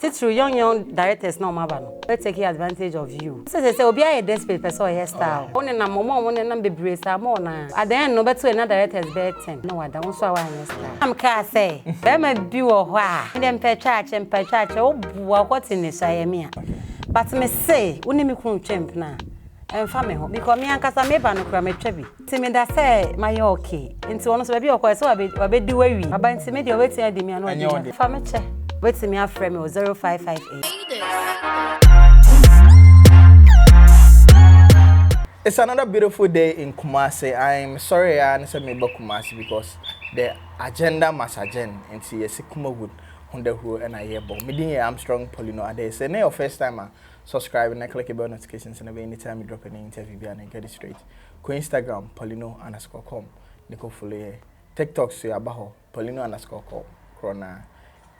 Titru young directors no mabano. Let's take advantage of you. So they say obi a desperate person hairstyle. One na momo one na bebre sa mo na. At the end no better another directors be 10. No wada won so awan hairstyle. Am ka say, be ma bi wo ho a. Dem pe church o bua kwoti ni saye me a. But me say, uni me kun champ na. Emfa me ho because me ankasa me ba no kra me twa bi. Ti me da say my okay. Nti wono so be okwa so wa be di wawi. Aba nti me de weti adi me anu odi. Fa me che. Weti me afre me 0558. It's another beautiful day in Kumasi. I'm sorry I answered me about Kumasi because the agenda must agenda and see yes Kumawood on the who and I hear about me Armstrong Poleeno. Ade say na your first time subscribe and click the bell notifications and anytime you drop an interview and get it straight. Ko Instagram Poleeno_com. Niko follow TikTok so abaho Poleeno_com. Corona.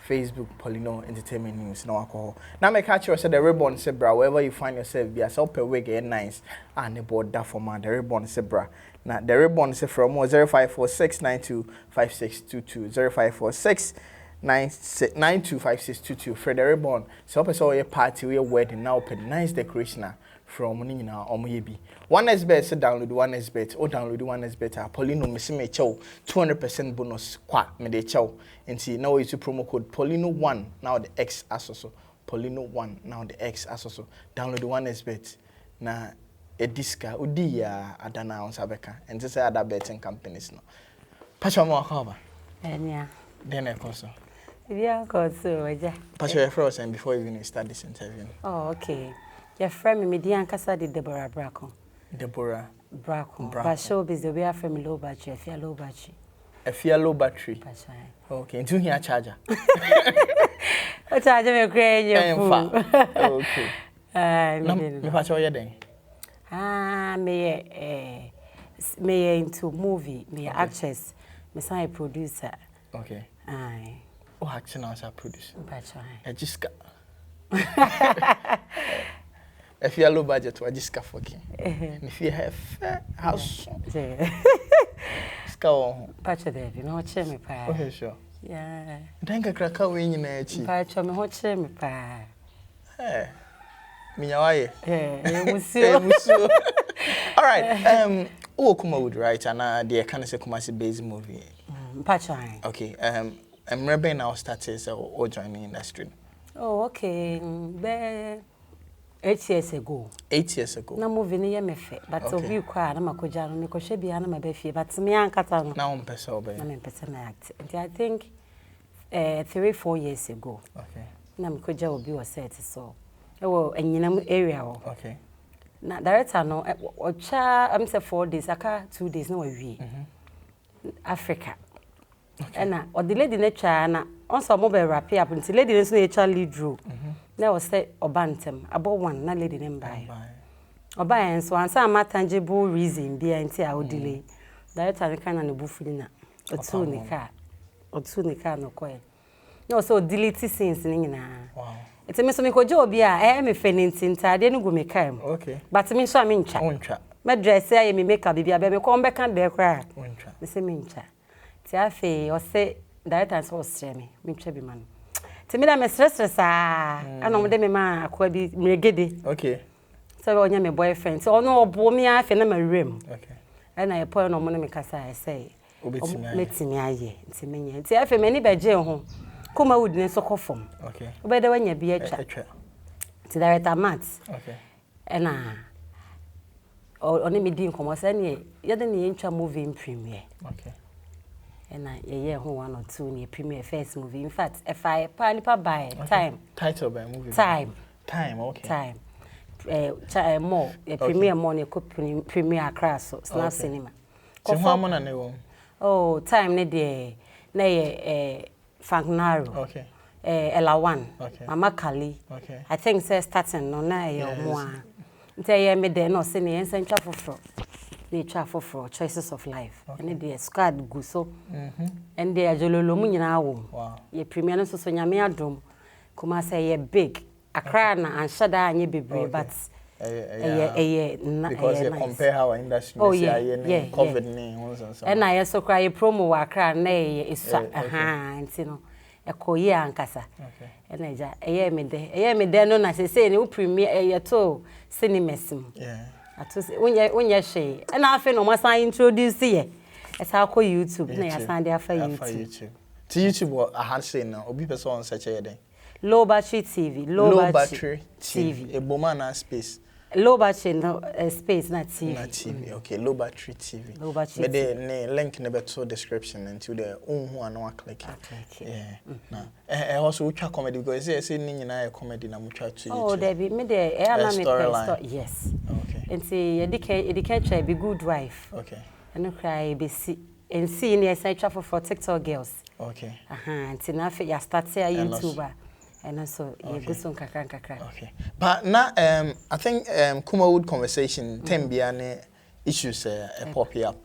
Facebook Poleeno Entertainment News no alcohol. Now me catch you say the ribbon say bra wherever you find yourself be as up a wig and nice and the board that for man the ribbon say bra. Now the ribbon say from 0546925622 0546925622 for the ribbon. So up so your party we wedding now open nice decoration from Nina or maybe. One is better download one is better or download one is better. Poleeno me see me chow 200% bonus kwa me de chow. And see now it's promo code Poleeno1 now the X asoso Poleeno1 now the X asoso download the one is bet na a disca udi ya adana on sabeka and to say other betting companies no. Pacha mo akaba. Enya. Then I also. Yeah, so yeah. Pacha your first and before even start this interview. Oh, okay. Your friend me di ankasa di Deborah Bracon. Deborah Bracon. But showbiz the way from LowBattery, Afia LowBattery. Afia LowBattery. Okay, into here charger. O charger me crazy your phone. Okay. Me pacha your day. Me into movie, me actress, me say producer. Okay. Aye. Oh, action as a producer. Pacha. Just if you are low budget, I just got fucking. If you have house, scowl. Pacha there, you know, cheer me pa. Okay, sure. Yeah. Think a cracker wing in a cheap. Pacha me hot cheer me pa. Eh, me, why? Yeah, all right. Oh, Kumawood, right? And the kind of say Kumasi based movie. Pacha. Okay. I'm rebel now started or joining industry. Oh, okay. 8 years ago. 8 years ago. Na movie ni me fe, but obi kwa na makoja no me ko hwe bia na ma be fie, but me ankata no. Na on person obe. Na me person na act. And I think 3-4 years ago. Okay. Na me koja obi was set so. E wo anyinam area ho. Okay. Na director no ocha am say 4 days, aka 2 days na wa wie. Africa. Okay. And na the lady na twa na on so mo be wrap up until lady no so na twa lead role. Na was say obantem abo one na lady name buy. Oba en so ansa ma tangible reason be anti a delay. Director kan na ne bufuli na. Otu ni car no koy. No so delete scenes ni nyina. Wow. Eti me so me ko je obi a me fe ni ntintade no go me kam. Okay. But me so me ncha. Ontwa. Me dress ya me make up bibia be me ko mbeka de kra. Ontwa. Me se me ncha. Ti afi o se director so stress me ntwa bi man. Ti me da me stress ana mo de me ma akwa bi mregede. Okay. So onya me boyfriend. So ono obo me afi na ma rem. Okay. And I point no mo me kasa I say. Obetimi aye. Ti me nya. Ti afi me ni beje ho. Kumawood ne so kofom. Okay. Obeda wanya bi atwa. Ti director Matt. Okay. Ena oni me di nkomo say ne ye de ne ntwa movie premiere. Okay. And yeah, who 1 or 2 near premiere first movie. In fact, if I panipa by time. Title by movie. Time, okay. Time. More premiere money premiere class so Snap Cinema. So how many na ne Oh, time ne de na Fagnaro. Okay. Ella One. Okay. Mama Kali. Okay. I think say starting no na mo. Nte me de no se ne ntwa foforo. Nature for choices of life. Okay. And the squad go so. And the ajololo mu nyina wo. Wow. Ye premier no so nyame adom. Kumasi ye big. Accra na anshada anye bebre but because you compare how our industry COVID and I so cry promo wa Accra na ye isu aha nti no ekoye ankasa ena eja eye me de no na se ne wo premier eye to cinemas mu ato unye hwe ena afi no masan introduce ye esa ko YouTube na ya san de afa YouTube to YouTube what I had say now obi person on search here then Low Battery TV Low Battery TV a boma na space Low Battery no space na TV. Na TV. Okay, Low Battery TV. Low Battery. But the link in the better description into the who and one click. Yeah. Nah. Also we try comedy because say ni na comedy na mucha to. Oh, there be me there yes. Okay. And say you can try be good wife. Okay. And no cry be see and see ni say travel for TikTok girls. Okay. And na fe ya start say YouTuber. And also, you go some kakra. Okay. But now, I think Kumawood conversation, time be issues pop up.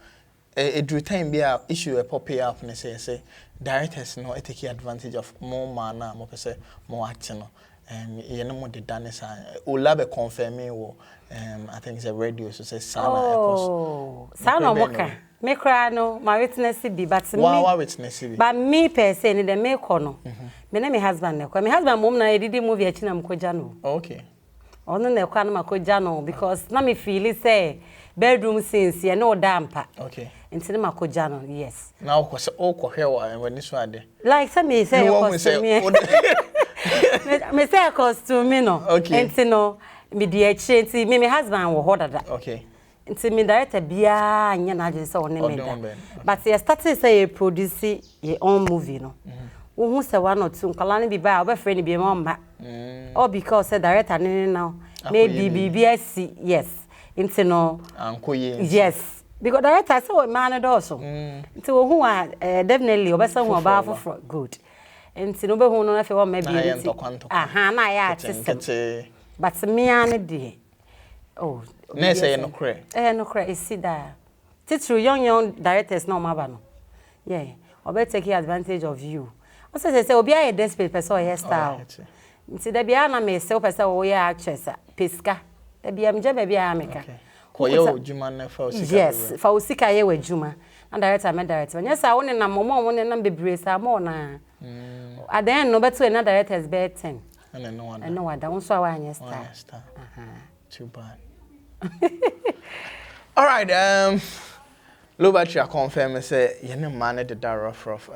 It drew time be issue pop up and say directors no take advantage of more manner, more say more action. You know what the done is. Ulabe confirm me. I think it's a radio so say Sana. Oh, Sana Moka. Me cry no, my witness be, but me. Wow, witness be. But me per se ni the me kono. Me na me husband ne kwa. Me husband mom na edidi movie achi na mkoja no. Okay. Ono na kwa na makoja no because na me feel say bedroom scenes ye no dampa. Okay. Nti na makoja no, yes. Now ko se o ko hwe when this one dey. Like say me say costume. Me say costume no. Okay. Nti no me di achi nti me husband wo hodada. Okay. Nti me director bia anya na agye say one me da. But you started say you produce your own movie no. Who say one or two nkala ne bi ba obefre bi mama. Or because say director ne now maybe BBS yes. Nti no yes. Because director say o man do so. Nti wo hu definitely obesa hu oba for good. Nti no be hu no na fe wo ma bi nti. Aha na ya artist. But me an dey. Oh, na say no cray. No cray is see that. Titru young directors no maba no. Yeah. Obe take advantage of you. Also say obi a desperate person or hairstyle. Nti da bia na me say o person o ya actress pesca. Da bia me be bia ameka. Ko ye odwuma na fa osika. Yes, fa osika ye wadwuma. And director me director. Nya say won na momo won na bebre say mo na. At the end no beto na directors be 10. And no one. And no one. Don't so one star. Too bad. All right. Low Battery I confirm say you no man the rough.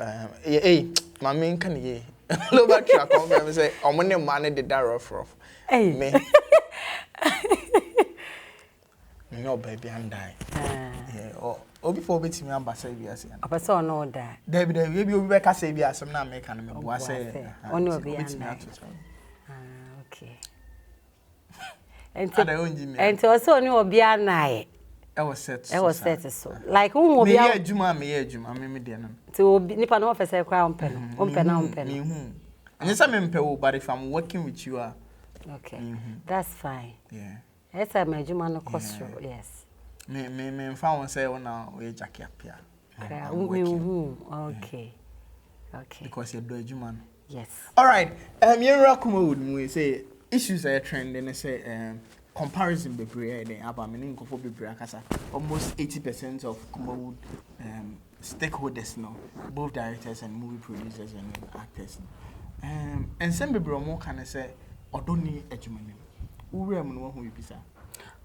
My main can ye. Low Battery I confirm say I'm no man the rough. Hey. Me. No baby and die. Yeah. Oh before betting me ambassador be say. A person no that. David we be be ka say be asem na make an me bo say. Only be and okay. And also only obi anai. I was set so. Like who will be me adwuma me de no. To nipa no officer kwa ompe na. And say me mpe wo but if I'm working with you okay. That's fine. Yeah. Yes, I'm adwuma no cost yes. Me found say na we jacket apia. Okay. Okay. Because you do adwuma. Yes. All right. You Kumawood mu say issues are trending and say comparison be brave then aba me nko for be brave akasa almost 80% of Kumawood stakeholders now both directors and movie producers and actors and some people more can say odoni adwuma nim ure mu no ho bibisa.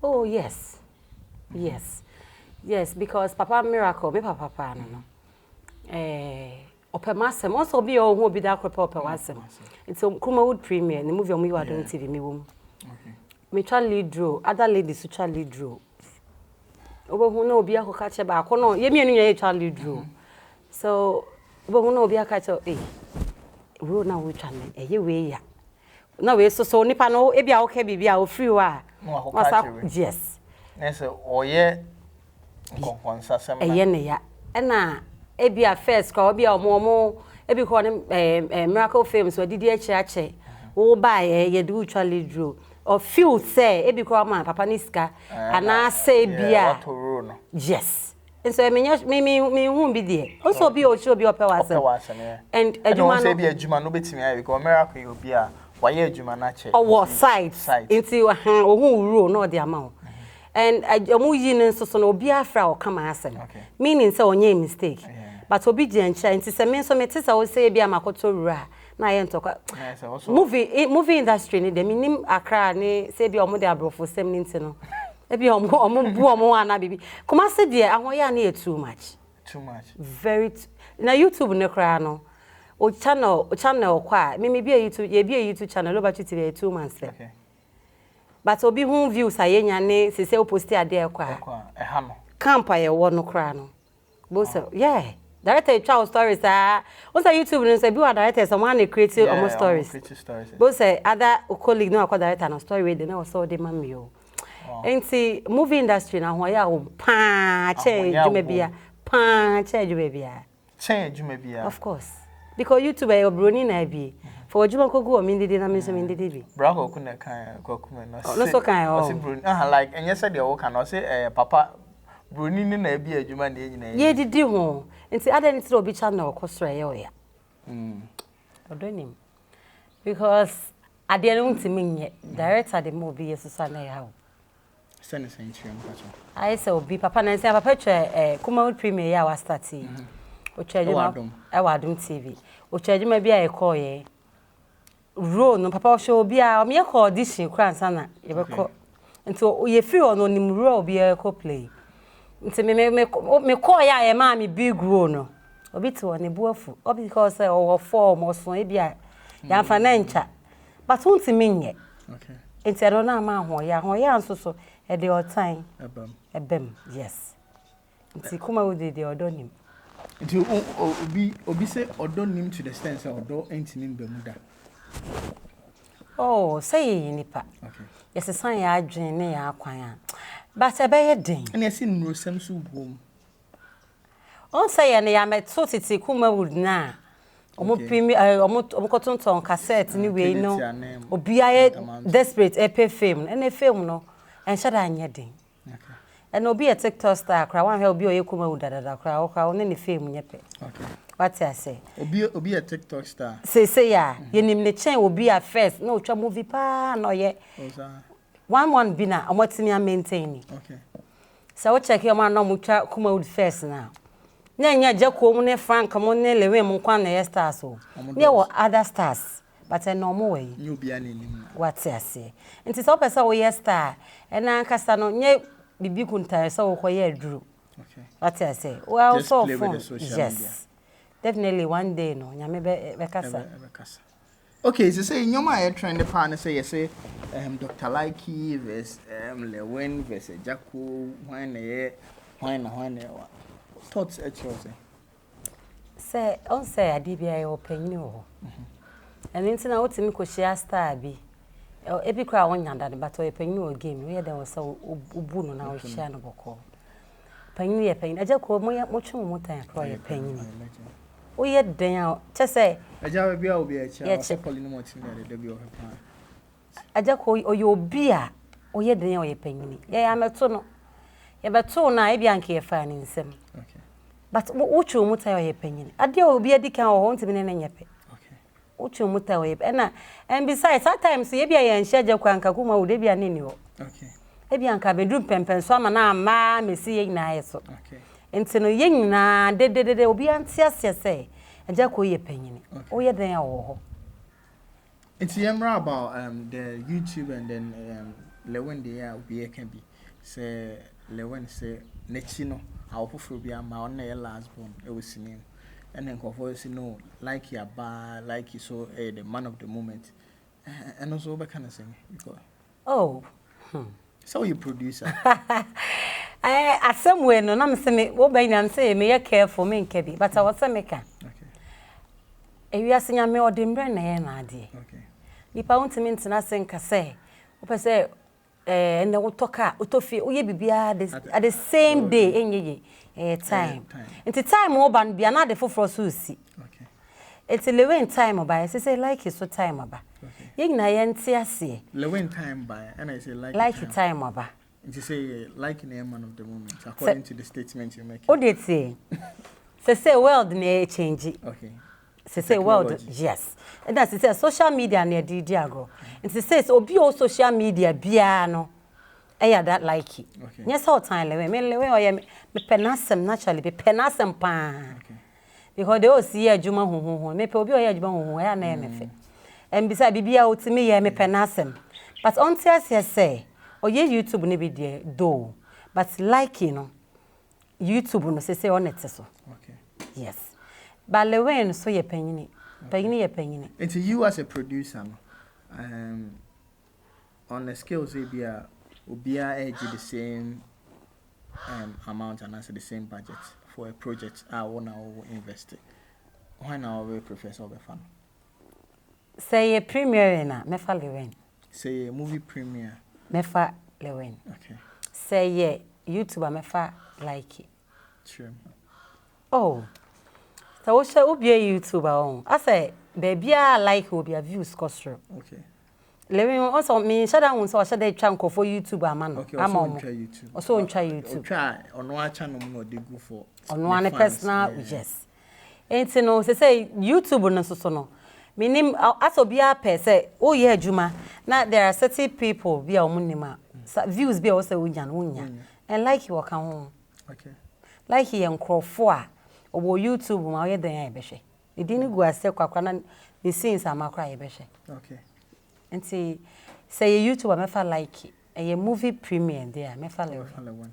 Oh yes. Yes, because Papa Miracle me papa no Opemasem also be o hu bi da krope opewasem. It's Kumawood premiere the movie on we were doing TV me wom. Okay. Me try lead role, other ladies try lead role. Obo hu na obi akoka che ba ko no ye mienu nya try lead role. So obo hu na obi aka che role na we try me ye we ya. Na we so nipa no e bia wo ka bibia wo free wa. Yes. Na say oye nkonkonsa sem na. Eye ne ya. Na ebia first ka obia omo ebi ko ne Miracle Films we didi ache wo ba ye do usually draw or feel say ebi ko ma papa ni sika ana say bia yes and so me hu bi de also bi o chi obi opewase and adwuma no say bi adwuma no betimi ayi because Miracle you obi a wa ye adwuma na che or side into hu rule no the amount and omu yi ne so no obi afra o kama asem meaning say onye mistake but obi di encha nti se me so me tisa wo say bia makoto wura na ye ntokwa movie industry ni de minim akra ni say bia omo de abrofo sem ni ntino e bia omo bu omo ana bibi Kumasi de ahoya na too much very na YouTube ne kra no o channel kwa me bia YouTube ye bia YouTube channel LowBattery TV 2 months okay but obi hu views ayenya ne se o post ade kwa ha no camp aye wo no kra no both yeah director twa stories on say YouTube no say bi wa director someone create almost stories both say other colleague no akwa director no story dey na so dey mami o enti movie industry na ho ya o pa che jume bia pa che jume bia of course because YouTube ayo broni na bi for juma kogu o mindidi na menso mindidi bi brako ku na kan kwakume no so kan o broni like enye say dey wo kan o say papa broni ni na bi adwuma na enyina ye didi ho nti ada ni tro bi channel kosra ye oya odonim because ade no ntimi nye director de mo bi yesusa na ya ho sene senchiri mpacho I say obi papa na say papa twa Kumawood premier ya wa start o twa Adum TV o twa juma bi a call ye role no papa show bi a me call audition kra nsana ye be call nti ye free on nim role bi a call play nti me call ya e ma me big role no obi to ne buafu obi because o form o so e bia ya fa na ncha but won't me okay nti ero na ma ho ya nso so e dey all time ebem yes nti Kumawood dey odonim nti obi say odonim to the sense odo entinim bemuda oh say nipa okay yes san ya adwen ne ya akwan but e be ye den and you see no sem so bom on say ne ya meto titi Kumawood na omo premier omo kotonton cassette ni we no obi aye desperate epe film and e film no en shada anye den okay and obi a TikTok star kra wan he obi oye Kumawood dada kra o kra ne film nyepe okay what I say obi a TikTok star say ya yenim ne chen obi a first no twa movie pa no ye one bi na omotimi a maintain okay so we check your man no mutwa Kumawood first now na nya jako mu ne Frank mu ne lewe mu kwa na stars so ne wo other stars but no mo we you bi anenim what I say nti so person wo ye star e na nkasa no nye bibi kuntan so wo koye aduru okay what I say well just so play fun with the social yes media. Definitely one day no nyame be kasa okay so say nyoma e trend pa na say yes Dr. Likey versus Lewin versus Jacko when thoughts at yours say on say adibia your opinion ho and ntina wotimi ko share star bi e bi kra wonya ndade but o opinion o game we dey was obu no na o share no boko panyin ye panyin Jacko mo twu mo tan kra ye panyin o ye den a che say aja bi a obi a cha o Poleeno Multimedia de bi o hepa Jacko o ye obi a o ye den a o ye panyin ye ya meto no ye beto na e bi anke ye fa ni nsem okay but uchu muta yo yepenyin ade obi adika ho ntimi ne nyepe okay uchu muta yo na and besides sometimes ye bia ye nhye je kwanka Kumawood e bia ne ni ho okay e bia nka bedru pempen so ama na ama mesi ye nyina yeso okay enti no ye nyina de obi anti asese eja ko yepenyin o ye den a wo ho it's about the YouTube and then Lewin the obi can be say Lewin say nechino awofofro bia ma on na last born e was name and then confo say no like ya ba like you so the man of the moment and also be kind of saying because oh so you producer asem no na me say me wo ba nyam say me ye careful me nke bi but I was say me ka okay ewi asenya me odimbre na ye na ade okay nipa wontimi ntina senka say wo pese and the utoka utofi uye bibia at the same day enye time into time oban bia na de foforo so si okay it's Lewin time by say like so time aba ye nyina ye nte ase Lewin time by and I say like time aba you say like in a man of the moment according to the statement you make o dey say say world na change okay say world yes and that's say social media na dey ago and say obi o social media bia no eya that like it okay yes all time Lewin me Lewin o ye me penasem naturally be penasem pa okay because they all see a juma ho me pe obi o ye juma ho ya na me fe and beside bibia otimi ye me penasem but until I say oye YouTube ne be there though but like you know YouTube no say on it so okay yes but lewen so ye panyini ye panyini and you as a producer on the scales obia edge the same amount and answer the same budget for a project I wanna invest it. Why now we professor of fun? Say a premiere na mefa lewen. Say a movie premiere. Mefa lewen. Okay. Say ye YouTuber mefa like it. Sure. Oh. So what shall be a YouTuber on? I say baby I like will be a views cost. Okay. Lewen also me shada won so shada chunk for YouTuber man. Okay, also on YouTube. Also on YouTube. Try on one channel no dey go for. On one personal yes. Ain't no say YouTube no so no. Minim aso bia per say oh yeah adwuma na there are certain people bia omunima views bia also unya and like you kan ho okay like he enkrofo a obo YouTube ma ye dan ya behwe e din gu ase kwakwa na the scenes amakra ye behwe okay enti say YouTube mefa like a movie premiere there mefa le one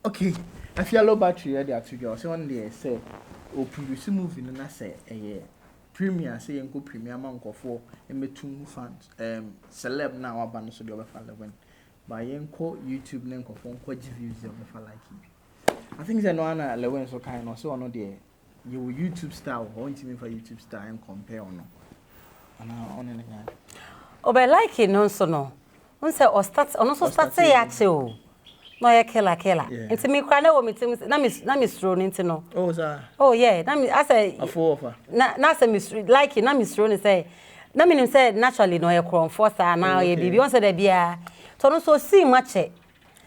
okay Afia LowBattery there to go so one day say o produce movie na say premiere say enko premiere man nkofo emetum fans celeb na wa ban so de obefa lewen ba yenko YouTube na nkofo nko give views de obefa like it I think say no na lewen so kind no so ono de you YouTube star or ntimi for YouTube star and compare ono ana on any guy obe like it no so no on say o start ono so start say ya che o no ye killer enti me kra na wo metim na me stro ni enti no oh sir oh yeah na me I say offer na say me like na me stro ni say na me nim say naturally no ye kron for sa na ye bibi on say da bia to no so see much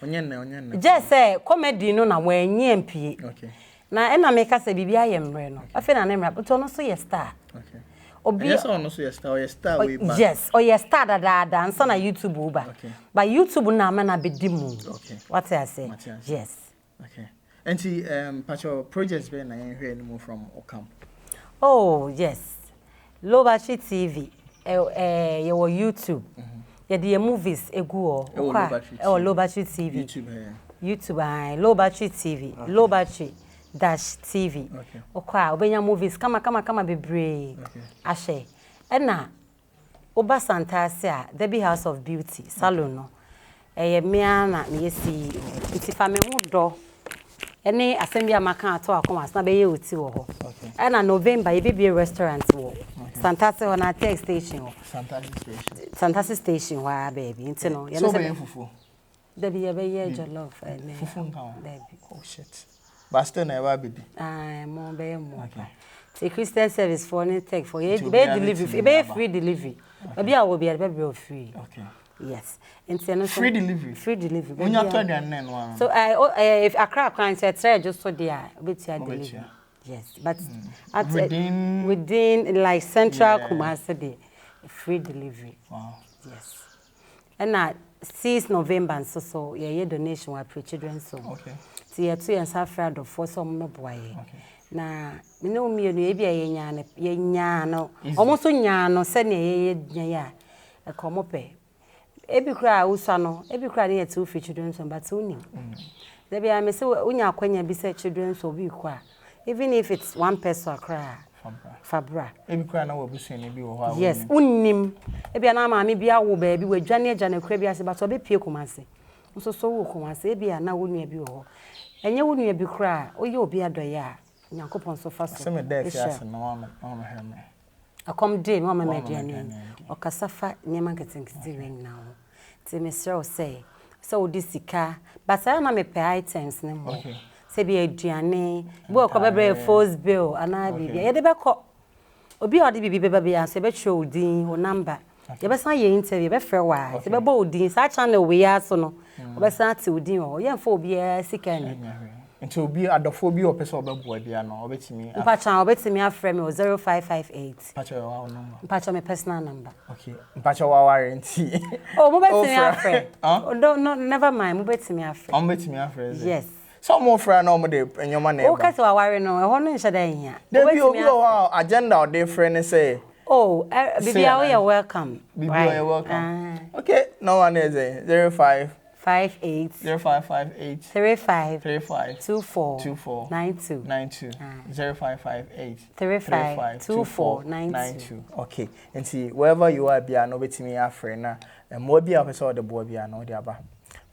onye just say comedy no na wanye mpie okay na e na me ka say bibi ayemre no afi na na mra to no so ye star okay obi yes on so your star way back yes or your star da and so na YouTube uba okay but YouTube na ma na bedimu okay what I say yes okay and see patcho projects be na hear anymore from Okam oh yes LowBattery TV your YouTube the movies egu o LowBattery TV YouTube LowBattery TV LowBattery TV okwa obenya movies kama bebre ashe na oba santase a Debbie House of Beauty salon no mea na me yesi iti fa me hudo ene asembia amaka ato akoma na be ye oti wo ho na November ye be restaurant wo santase ho na tech station wo santase station wa baby nti no ye no se fufu Debbie ye be ye jollof fufu nkan Debbie oh shit Basta na ever be. Mo be mo. The Christian service for any tech for be delivery, be free delivery. Maybe I will be free. Okay. Yes. International free delivery. Free delivery. When you tell them one. So if Accra client say try just so there with your delivery. Yes, but within like central Kumasi the free delivery. Wow. Yes. And na 6 November so yeah donation wa pre children so. Okay. Ye to yan safra do for some no boy na me no mi no e bia ye nya no omo so nya no se ne ye nya ya e komo pe e bi kra usa no e bi kra ne ye to fi children so but uni there be am say unya kwanya bi say children so bi kwa even if it's one person kra fabra e bi kra na wo busu ne bi wo ha yes unnim e bia na ma me bia wo ba bi wadwane agya na kra bi ase but obe pie Kumasi so wo Kumasi e bia na wo nua bi wo enye wo nua bi kra oye obi adoye a Nyankopon so fa so se me dey fiase na mama heme akom dey mama mediane okasafa nyema nketenkete wen na wo ti me sure say so odi sika but I na me pay items ne mo se bi aduane bo ko bebre force bill ana bibia ye de be ko obi odi bibi beba bia so be tro odin o number ye be san ye interview be frɛ wa se be bo odin sa channel we ya so no obe san ti odin o ye mfa obi sika ni nti obi adofo bi opese obeboa bia no obetimi mpacha obetimi afrɛ me 0558 mpacha wa number mpacha me personal number okay mpacha wa warranty oh mo betimi afrɛ oh no never mind mo betimi afrɛ o betimi afrɛ yes Some more friend no more dey in your man. O ka se wa ware no, e ho no nche dan hia. There obi o agenda or dey friend say. Oh, Bibia, we are welcome. Bibia, you're welcome. Okay, no one is 05 58 0558 35 35 24 24 92 92 0558 35 24 92. Okay, and see wherever you are, be a no betimi a friend na and more be a person the boy be a no the aba.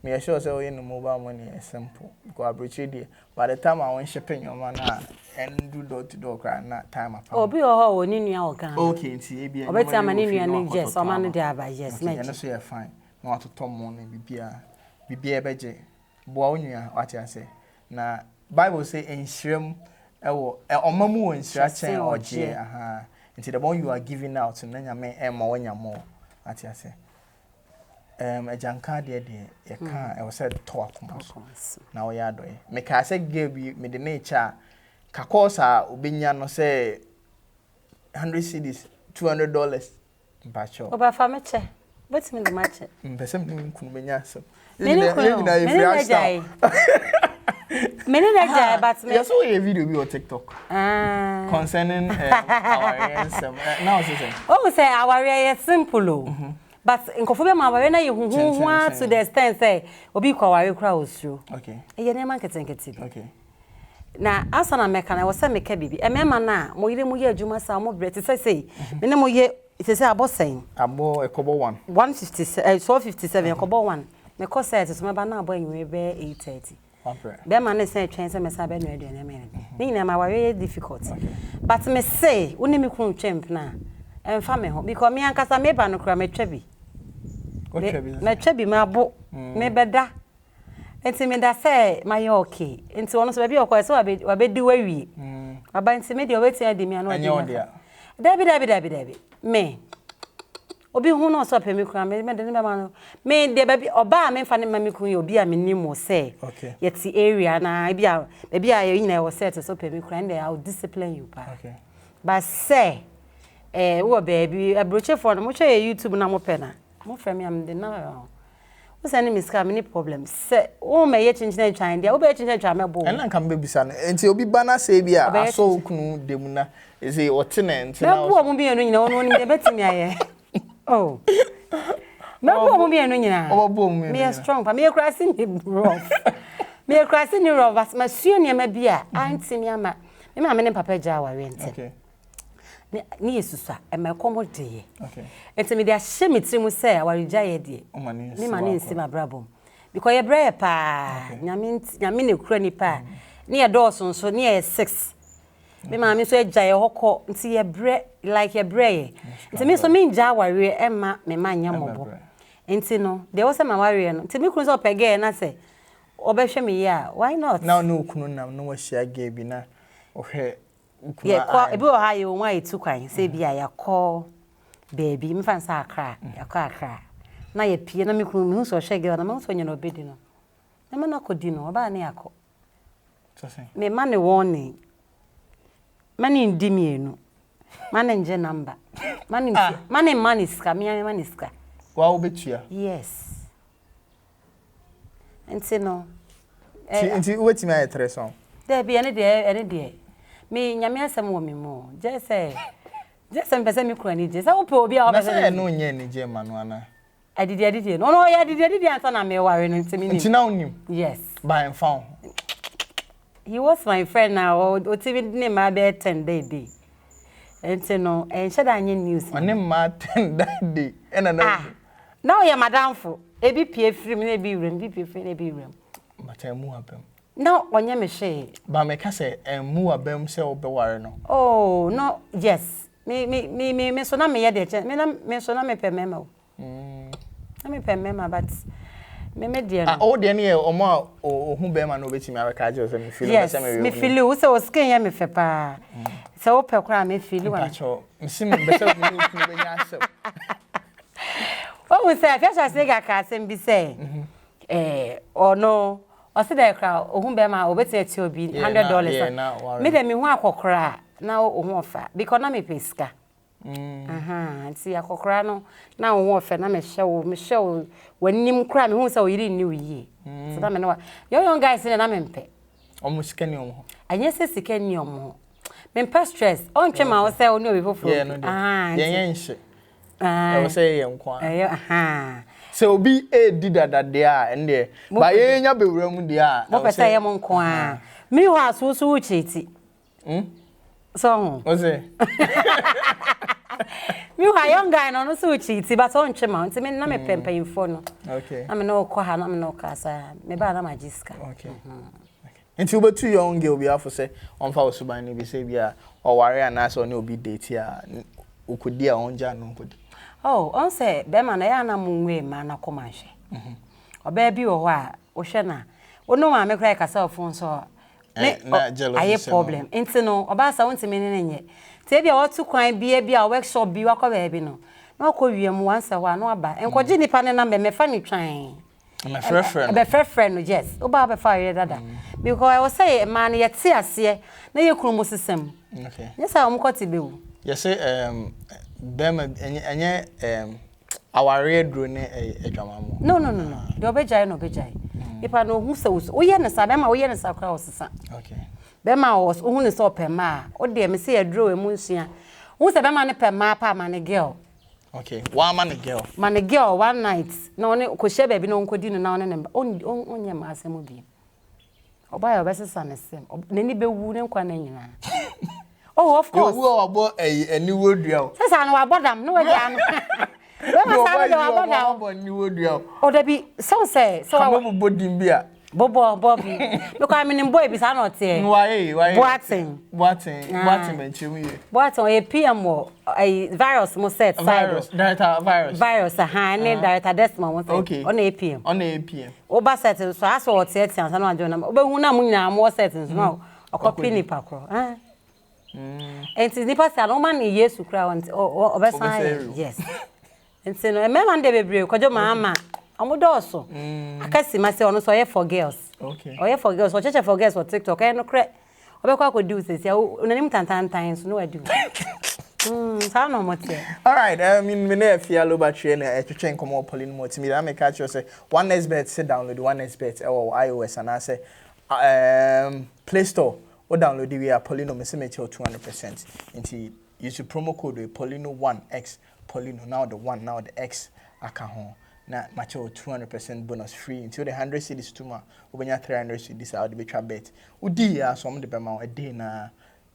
Me assure say in mobile money is simple because I appreciate by the time I want shipping your man and do door to door cry na time apart. Obi o ni nua o kan. Okay, nti e bia. Obeti ama ni nua ni yes, o ma no the aba yes, me. And so you fine. No want to tom money bibia beje. Boa onua what you say. Na Bible say enhirem ewo omamu enhira chen oje aha. Nti the one you are giving out na nyame emma wanya more what you say. A janka de ye ka e was said to akomas na we adoy me ka say give me the nature ka course a obenya no say 100 cedis $200 mpacho oba fa meche wetin me the match mpese me nkunu benya asem me na jai but me you saw a video be on TikTok concerning our answer now say oh say our is simple but nkofo ma ware na ye huhu to the extent say obi kwa ware kra osuro okay ye na man ketenkete bi okay na asa na meka na wo se meka bibi emema na mo yire mo ye adwuma sa mo brete say me ne mo ye it say abosen abo ekobo 157 457 ekobo 1 me ko say it so me ba na abo anwe be 830 be ma na say twen say me sa be no aduane me ni na ma ware difficult but me say woni me kun twemp na emfa me ho because me ankasa me ba no kra me twa bi me twa bi ma bo me beda enti me da say my okay enti wono so be okwa so wa be di wawie aba enti me de obeti adi me anu adi dabi me obi hu no so pe me kra me de me ma no me de baby oba me fa ne ma me kun ye obi a me nimo say yeti area na bia ye nyina wo set so pe me kra and I will discipline you pa but say wo baby abroche for no mo hwe YouTube na mo pe na mo frame am de na wo say ni miska me ni problem say wo me ye chinchina twan dia wo be chinchina twan me bo and na kan be bisa no enti obi bana say bia aso kunu dem na eze otenent na bo mo bi enu nyina wo no ni de betimi aye oh me bo mo bi enu nyina obo mo me strong pa me kra si ni rough me kra si ni rough as ma suo ni ma bia anti mi ama me ma me ne papa ja wa rent okay ni yesusa e ma komode okay enti me dia hye trimu say awari ja ye de ni ma ni nsi ma brabom because ye bra pa nyame ne kura ni pa ni ye dawson so ni ye 6 me ma me so eja ye hokọ nti ye bre like ye bre ye nti me so me nja awari e ma me ma nya mobo nti no de wo se ma awari no nti me kunu so pege na say obehwe me ya why not now no kunu nam no wa shia ge bi na ohwe ye ko ebi o ha ye won ayetu kwan se bia ya ko baby me fan sa akra ya ko akra na ye pie na me kunu me hu so hwege na me so nyina obedi no na me na kodi no oba na yakọ so say me ma ne warning mani ndi mienu mani nje number mani maniska me maniska wa obetua yes enti no enti wetimi aye treson there be any there me nyame asem wo me mo just say pese me kura ni je say ope obi a obese na no nye ni je manu ana adidi no ya adidi ansa na me ware no ntimi ni enti na onim yes by found he was my friend now o TV name ma be 10 day enti no shada anye news one ma 10 day ena na now ya madamfo ebi pie free me na ebi wrem bi pie free na ebi wrem mata mu abem no onye me hwe ba me ka say mu abem se obeware no oh no yes me so na me ye de me so na me pe mema o na me pe mema but me de no o de ne o mo ohun be ma no betimi areka je so me feel me feel o se o skin ya me fe pa se o pe kra me feel wa pacho msi me be se me no be nya asem o se afia se ga ka asem bi se ono o se de kra ohun be ma o beti eti obi $100 me de me hu akokora na ohun ofa because na me peska nti akokora no na ohun ofa na me hye wanim kra me hu se o yiri ni wiye so na me no yo young guys na me mpe Almost scanning on. And yes, a second yom. Men per stress, on Chema was say, no, before. I was saying, aha. So be a did that they are and there. By any other room, they are. What say I'm on qua. Me was so cheaty. So, was it? You are young guy, no so cheaty, but on Chema, I mean, no, me pemper in phone. Okay. I'm no quahan, I'm no casa, maybe I'm a jiska. Okay. Until but 2 young girl be for say on for subani be say be or warrior and as or no be date here. Who could dear on Jan could. Oh, on say, Beman, I am a moonway man, a comanche. Or baby or why, or shana. Oh, no, I make like a cell phone, so I have problem. Into no, or bass, I want to mean yet. Tell you what to quite be a workshop, be a baby no. No, call you once a while, no, about and what Jenny Pan number, me funny trying. My friend. My friend, yes. Oh, Baba fire that. Because I was say, man, yet see us here. No, you could must system. Okay. Yes, I'm got to do. Yes, say, our red drone a drama. No. The obejay no bejay. If I know who says, oh, yes, I'm a yes, across. Okay. Bema was only so per ma. Oh, dear, me see a draw a moonsia. Who's a man per mapa, man, girl. Okay, one man a girl. Man, a girl, one night. No, could she be no could now and only on your mass movie. Or by our best son, Nenny be wooden quanina. Oh, of course. You are about a new word drill. Says I know about them, no again. New word drill. Oh, there be so say, so I will body beer. Bobby. Look, I'm in boy, because I'm not saying. Why? Watching, Mention. what on a PM or a virus must set virus. Virus, a high name director Desmond. Okay, on a PM. Oba settings, so I saw what settings, and I don't know. But who are more settings now? A copy nipacro. And it's nippers are no money, yes, to crown or yes. And so, a man, David, because your mamma. I'm also. I can't see myself so for girls. Okay. Or for girls, or church for girls for TikTok. I no credit. What could do this? You times. No, I do. How no more. All right. I mean, we never Afia LowBattery and to change come up Poleeno Multimedia. I make catch you say one Xbet sit download one Xbet or iOS and I say Play Store or download the via Poleeno. Me say make 200%. Into use your promo code with Poleeno 1X Poleeno. Now the 1, now the X. I can home. Na macho 200% bonus free until the 100 cedis tuma obenya 300 cedis out the betcha bet udi ya so de bema a day na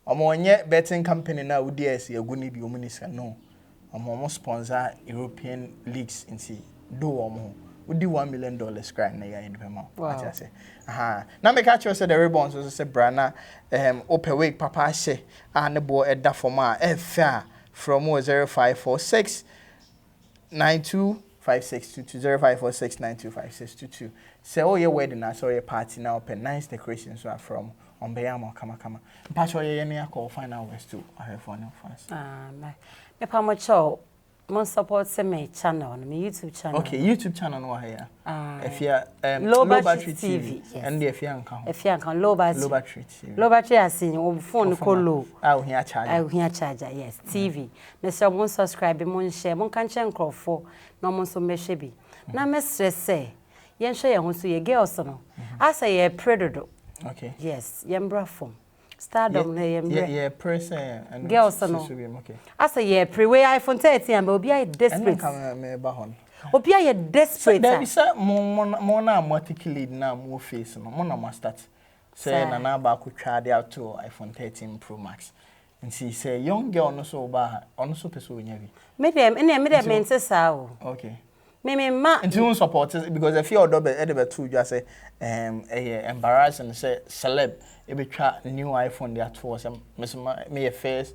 omonye betting company na udi esi aguni bi omunisa no omo sponsor European leagues inti do omo udi $1 million cry na ya de bema acha say aha na me catch you say the ribbons so say brana open week papa she ne bo eda forma fa from 0546 92 5622 0546925622. Say oh your wedding now, so your party now open nice decorations so from on Bayamo kama. But you any call final ways to I have one first. Me pa mo cho mon support se me channel on my YouTube channel. Okay, YouTube channel no here. Afia LowBattery TV. And the Afia nka. Afia nka LowBattery TV. LowBattery asin o phone ko low. I here charger. I here charger, yes. TV. Me so mon subscribe, mon share, mon kan chen crofo. No mon so mehwe bi na me stress say yen hwe ye ho so ye girls no asa ye predodo. Okay, yes ye mbra form stardom na ye mbra ye person and girls no okay asa ye pre we iPhone 13 and obi ay desperate me ba hon obi ay desperate there be say mo na articulate na mo face no mo na ma start say na ba ko twa dey out to iPhone 13 Pro Max. And she say young girl no so ba ono so person we nyabi me dem mense sa o okay me ma and you support it because if you order be too just say embarrassing say celeb e be twa new iPhone dey at was me first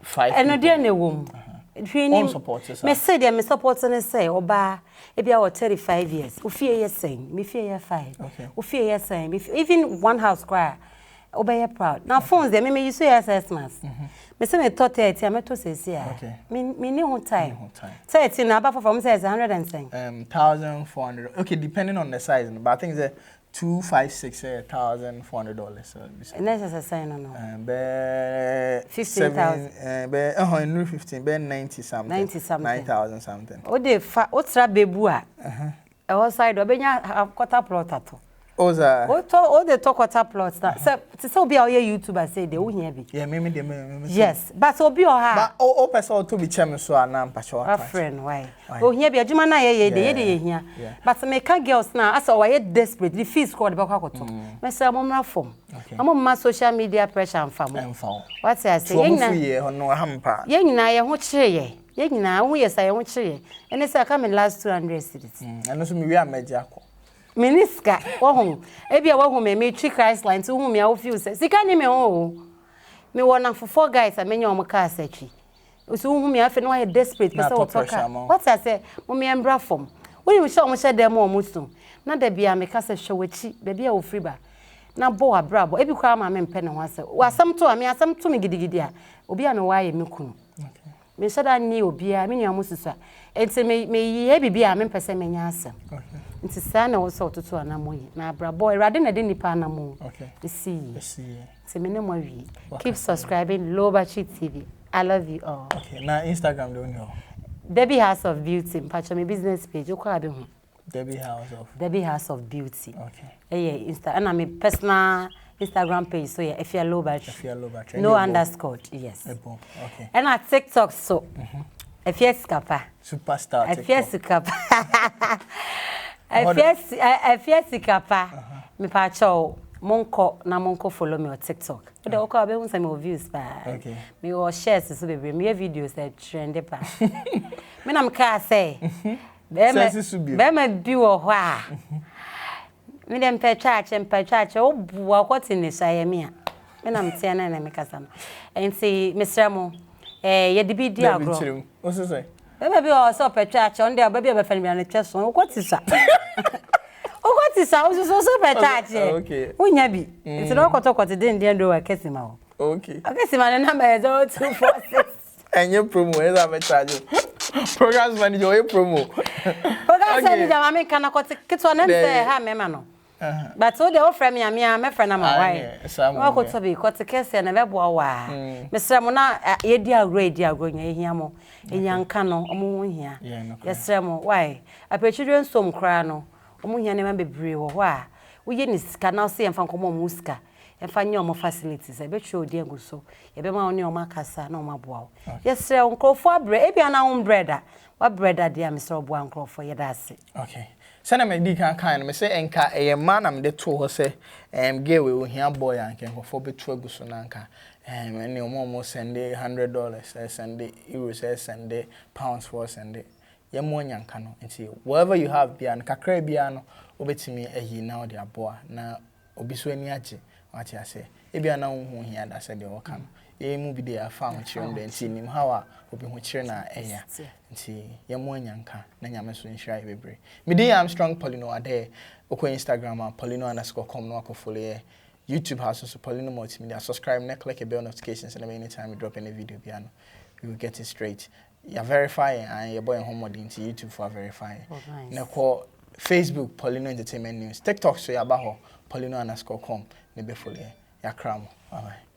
5 and no dey na wom Twini support it me say dem me support no say oba e bia o 35 years o fie ye sen me fie ye 5 okay o fie ye sen even one house cry obey proud. Now phones them me use assessments. Me say me thought 30, me to say okay. Me need whole time. 30 na about from says 110. 1,400. Okay, depending on the size, but I think it's $256 $1,400. So and that's a sign no. 15,000. Be 115, be 90 something. 9,000 something. O de fa o tra bebu a. Outside obenya quarter plot ato. Oza. All the talk water plots that so be our YouTuber say they won't hear me. Yeah, me. Yes, but so be her. But all person to be chairman so I'm pacho. A friend, why? Oh, here be a Jumana ye here. But some make girls now, as I desperate, the fees called the Bacacoto. Mr. Mumra form. I'm on my social media pressure and family. What's I say? No hamper. Yang na won't share. Yang na, yes, I won't share. And it's a coming last 200 cities. And also we are Majako. Miniska, oh, maybe I want me three Christ lines to whom I feel says, "See, can you me? Oh, me one for 4 guys, I mean, your car searchy. So, whom me have no desperate, what's I say, Mummy and Brafom. When you saw me said them more mustum, not there be a make us a show with cheap, baby, or freeba. Now, boa, bravo, every crime I mean, pen and once. Was some to me, some to me, giddy, Obi, and why you me said I knew, be I mean, your musa. It's a may be a member, say, me answer. It's a son also to Anamoy. Now, bra boy, rather than a dinny panamo. Okay. The sea. It's a minimum. Keep subscribing, LowBattery TV. I love you all. Okay. Now, Instagram, don't know. Debbie House of Beauty. Patch my business page. Debbie House of Beauty. Okay. Yeah, and I'm a personal Instagram page. So, yeah, Afia LowBattery. No underscore. Yes. Okay. And at TikTok, so. Afia Skapa. Superstar. Afia Skapa. Afia Skapa. Me pacho monko follow me on TikTok. But the oko abe unsa me views pa. Okay. Me o shares so be me videos that trend pa. Me na me ka say. Be me bi wo ho a. Me dem pe church o bua kwoti ni saye me a. Me na me tie na me kasa no. Enti Mr. Mo ye de bi di agro. What's it say? Baby o so pe church on there baby be fan me na church so kwoti sa. What is our so better? Okay. Unya bi. It's no koto den do akesima o. Okay. Akesima the number is 0246. And your promo is a charge. Programs manager your promo. Programs manager mama kana kote kitwa na say ha mema no. But so they offer me me friend na my wife. Wa koto bi kote kese na bebo wa. Mesra mo na ye di agro nya ehia mo. Enyanka no omo ho hia. Yesra mo why? Apechidwen som kra no. Omo hia ne ma bebre wo ho a wo ye ni sika na so ye mfa nkomo mu sika ye mfa nye omo facilities e be twe odi aguso ye be ma oni omo akasa na omo aboa wo yesre nkrofo abre e bia na wo breda wa breda dia me so oboa nkrofo ye da ase. Okay. Sana me di kan no me say enka e ma na me de to ho say ge we wo hia boy anke nkrofo be twe aguso na nka ene omo send $100 send euros send pounds for send Yamonyanka no nti whatever you have bia no kakra bia no obetimi ayi na ode aboa na obiso ani age wati ase e bia na wo hu hia da se de wo ka no e mu bi de afa ho kire ndo nti nim hawa obi hu kire na eya nti yamonyanka na nyame so nhira e bebre me dey am strong Poleeno ade okọ Instagram Poleeno_com no akofole YouTube house so Poleeno Multimedia subscribe and click the bell notifications and anytime we drop any video bia no we will get it straight. You're verifying and your boy home into YouTube for verifying. Oh, nice. Now call Facebook Poleeno Entertainment News. TikTok so you're about Poleeno_com. Nebe fully. Ya kramo. Bye bye.